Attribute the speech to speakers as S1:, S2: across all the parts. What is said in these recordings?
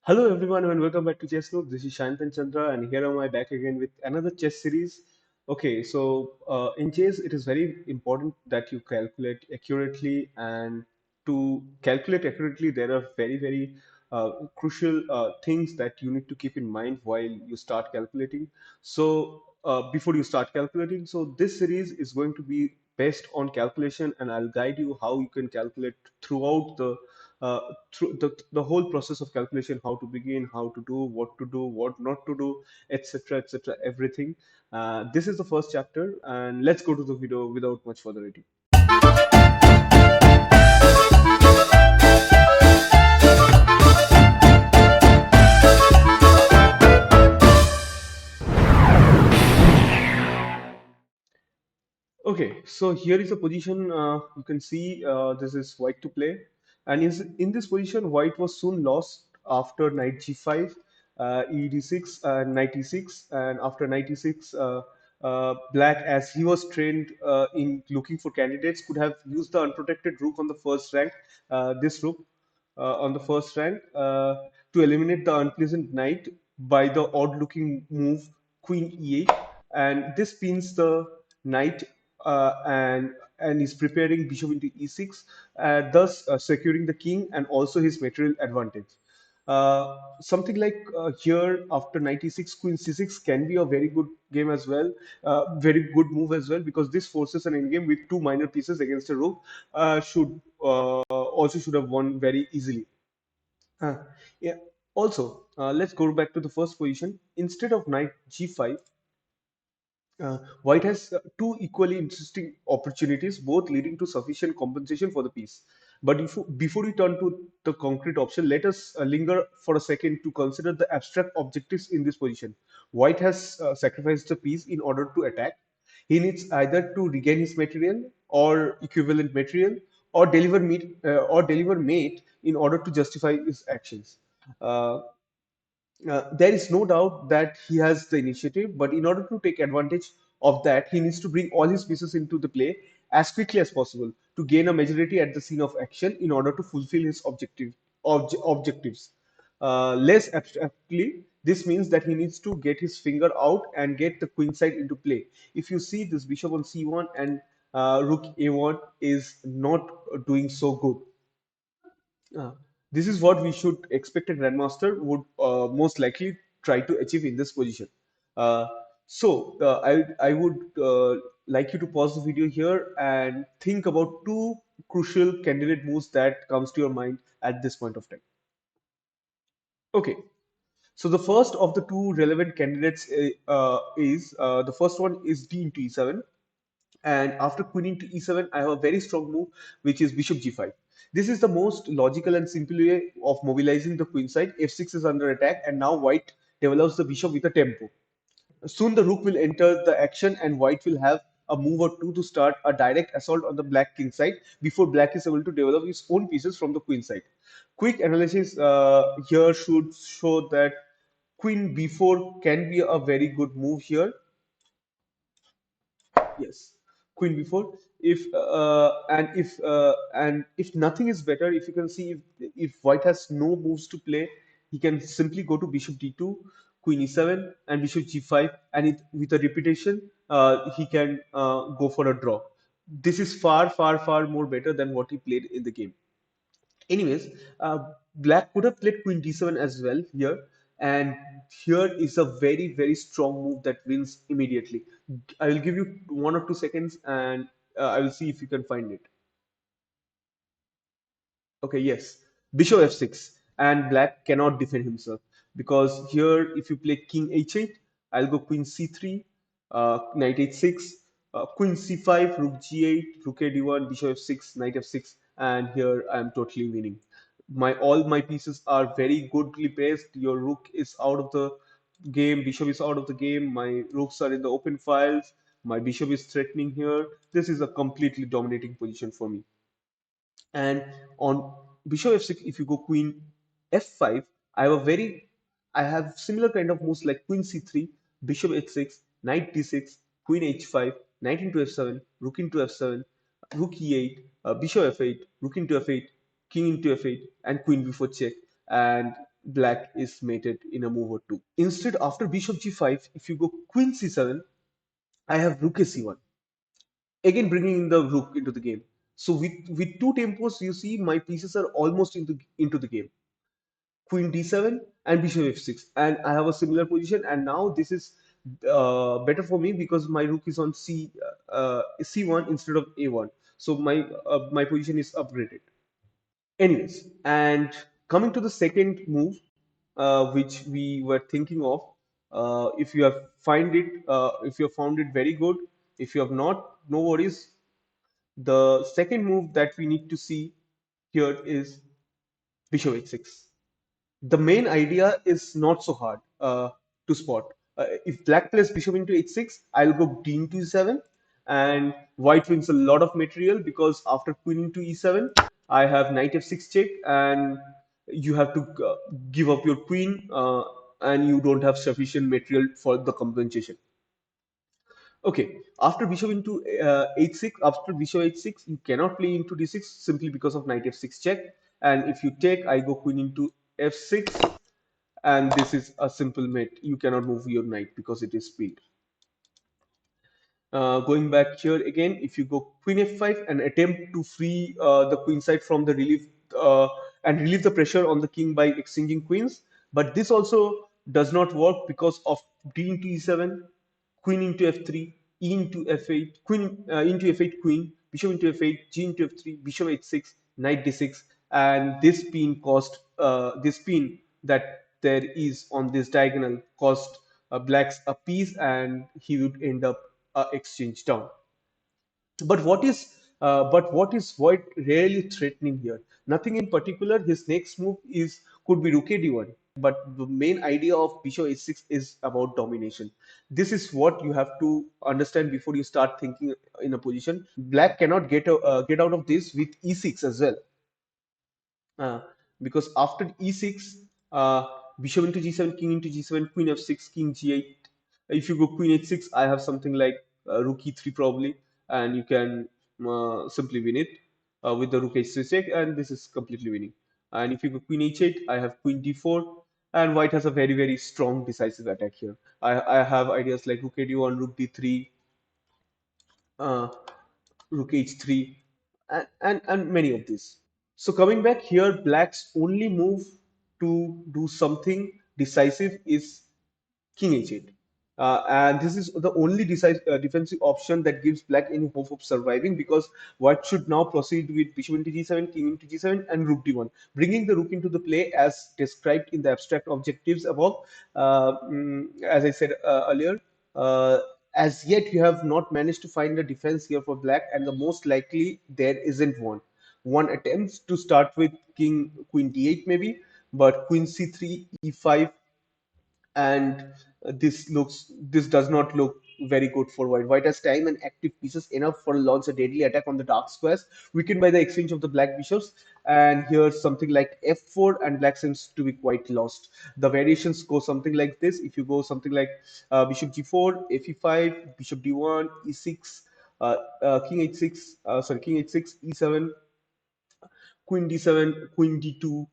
S1: Hello everyone and welcome back to Chess Club. This is Shantan Chandra and here am I back again with another chess series. Okay, so in chess it is very important that you calculate accurately, and to calculate accurately there are very crucial things that you need to keep in mind while you start calculating. So before you start calculating, so this series is going to be based on calculation, and I'll guide you how you can calculate throughout uh, through the whole process of calculation, how to begin, how to do, what to do, what not to do, etc., etc., everything. This is the first chapter, and let's go to the video without much further ado. Okay, so here is a position. You can see this is white to play, and in this position, white was soon lost after knight g5, e d6, knight e6, and after knight e6, black, as he was trained in looking for candidates, could have used the unprotected rook on the first rank, this rook on the first rank, to eliminate the unpleasant knight by the odd-looking move queen e8, and this pins the knight, and is preparing bishop into e6, thus securing the king and also his material advantage. Something like here after knight e6, queen c6 can be a very good game as well, very good move as well, because this forces an endgame with two minor pieces against a rook. Should also should have won very easily. Uh, yeah. Also, let's go back to the first position. Instead of knight g5, White has two equally interesting opportunities, both leading to sufficient compensation for the piece. But before we turn to the concrete option, let us linger for a second to consider the abstract objectives in this position. White has sacrificed the piece in order to attack. He needs either to regain his material or equivalent material, or deliver mate in order to justify his actions. Uh, there is no doubt that he has the initiative, but in order to take advantage of that, he needs to bring all his pieces into the play as quickly as possible to gain a majority at the scene of action in order to fulfill his objectives. Less abstractly, this means that he needs to get his finger out and get the queen side into play. If you see this bishop on c1 and rook a1 is not doing so good. Uh, this is what we should expect a grandmaster would most likely try to achieve in this position. Uh, I would like you to pause the video here and think about two crucial candidate moves that comes to your mind at this point of time. Okay, so the first of the two relevant candidates is the first one is d into e7. And after queen into e7, I have a very strong move, which is bishop g5. This is the most logical and simple way of mobilizing the queen side. f6 is under attack, and now white develops the bishop with a tempo. Soon the rook will enter the action, and white will have a move or two to start a direct assault on the black king side before black is able to develop his own pieces from the queen side. Quick analysis here should show that queen b4 can be a very good move here. Yes, queen b4. If nothing is better, if you can see, if white has no moves to play, he can simply go to bishop d2, queen e7, and bishop g5, and with a repetition, he can go for a draw. This is far more better than what he played in the game. Anyways, black could have played queen d7 as well here, and here is a very strong move that wins immediately. I will give you 1 or 2 seconds, and I will see if you can find it. Okay, yes, bishop f6, and black cannot defend himself because here, if you play king h8, I'll go queen c3, knight h6, queen c5, rook g8, rook a d1, bishop f6, knight f6, and here I am totally winning. All my pieces are very goodly placed. Your rook is out of the game, bishop is out of the game. My rooks are in the open files. My bishop is threatening here. This is a completely dominating position for me. And on bishop f6, if you go queen f5, I have a very I have similar kind of moves like queen c3, bishop h6, knight d6, queen h5, knight into f7, rook into f7, rook e8, bishop f8, rook into f8, king into f8, and queen b4 check. And black is mated in a move or two. Instead, after bishop g5, if you go queen c7, I have rook a c1, again bringing in the rook into the game. So with two tempos, you see my pieces are almost into the game. Queen d7 and bishop f6, and I have a similar position. And now this is better for me because my rook is on c1 instead of a1. So my position is upgraded. Anyways, and coming to the second move, which we were thinking of, if you have found it very good. If you have not, no worries. The second move that we need to see here is bishop h6. The main idea is not so hard to spot. If black plays bishop into h6, I'll go d into e7, and white wins a lot of material because after queen into e7, I have knight f6 check, and you have to give up your queen, and you don't have sufficient material for the compensation. Okay, after bishop into h6, after bishop h6, you cannot play into d6 simply because of knight f6 check. And if you take, I go queen into f6, and this is a simple mate. You cannot move your knight because it is speed. Going back here again, if you go queen f5 and attempt to free the queen side from the relief and relieve the pressure on the king by exchanging queens, but this also does not work because of d into e7, queen into f3, e into f8, queen into f8, queen, bishop into f8, g into f3, bishop h6, knight d6, and this pin cost this pin that there is on this diagonal cost blacks a piece, and he would end up exchange down. But what is Void really threatening here? Nothing in particular. His next move is could be rook a d1, but the main idea of bishop h6 is about domination. This is what you have to understand before you start thinking in a position. Black cannot get out of this with e6 as well, uh, because after e6, uh, bishop into g7, king into g7, queen f6, king g8. If you go queen h6, I have something like rook e3 probably, and you can simply win it with the rook h6 check, and this is completely winning. And if you go queen h8, I have queen d4, and white has a very very strong decisive attack here. I have ideas like rook a d1, rook d3, uh, rook h3, and many of these. So coming back here, black's only move to do something decisive is king h8. And this is the only defensive option that gives black any hope of surviving, because white should now proceed with bishop into g7, king into g7, and rook d1, bringing the rook into the play as described in the abstract objectives above. As I said earlier, uh, as yet you have not managed to find a defense here for black, and the most likely there isn't one. One attempts to start with king queen d8 maybe, but queen c3, e5, and this does not look very good for white. White has time and active pieces enough for launch a deadly attack on the dark squares, weakened by the exchange of the black bishops. And here's something like f4, and black seems to be quite lost. The variations go something like this. If you go something like bishop g4, f e5, bishop d1, e6, king h6, king h6, e7, queen d7, queen d2,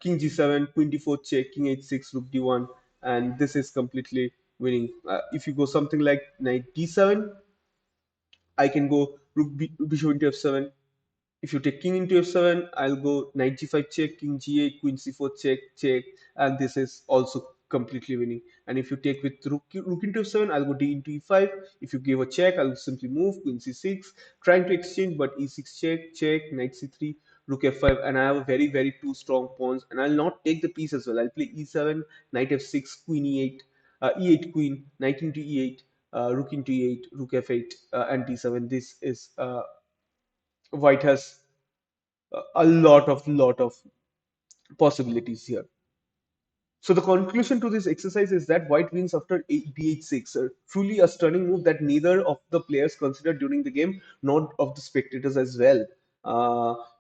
S1: king g7, queen d4 check, king h6, rook d1, and this is completely winning. If you go something like knight d7, I can go bishop into f7. If you take king into f7, I'll go knight g5 check, king g8, queen c4 check, check, and this is also completely winning. And if you take with rook into f7, I'll go d into e5. If you give a check, I'll simply move queen c6, trying to exchange, but e6 check, check, knight c3, rook f5, and I have a very, very two strong pawns, and I'll not take the piece as well. I'll play e7, knight f6, queen e8, e8 queen, knight into e8, rook into e8, rook f8, and d7. This is white has a lot of possibilities here. So the conclusion to this exercise is that white wins after bh6, truly a stunning move that neither of the players considered during the game, nor of the spectators as well.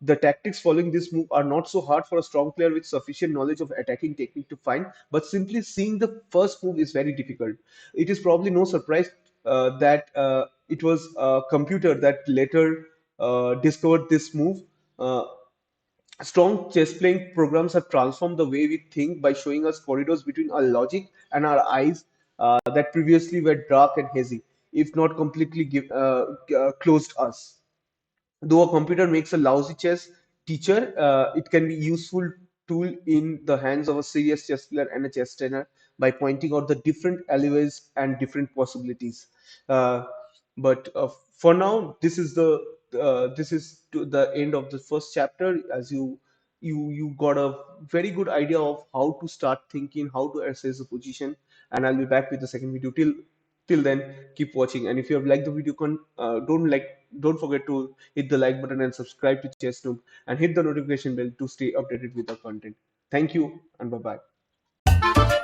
S1: The tactics following this move are not so hard for a strong player with sufficient knowledge of attacking technique to find, but simply seeing the first move is very difficult. It is probably no surprise that it was a computer that later discovered this move. Uh, Strong chess playing programs have transformed the way we think by showing us corridors between our logic and our eyes that previously were dark and hazy, if not completely closed us. Though a computer makes a lousy chess teacher, it can be useful tool in the hands of a serious chess player and a chess trainer by pointing out the different alleyways and different possibilities. Uh, but for now, this is to the end of the first chapter. As you got a very good idea of how to start thinking, how to assess the position, and I'll be back with the second video. Till then, keep watching, and if you have liked the video, don't forget to hit the like button and subscribe to ChessNoobs and hit the notification bell to stay updated with the content. Thank you and bye bye.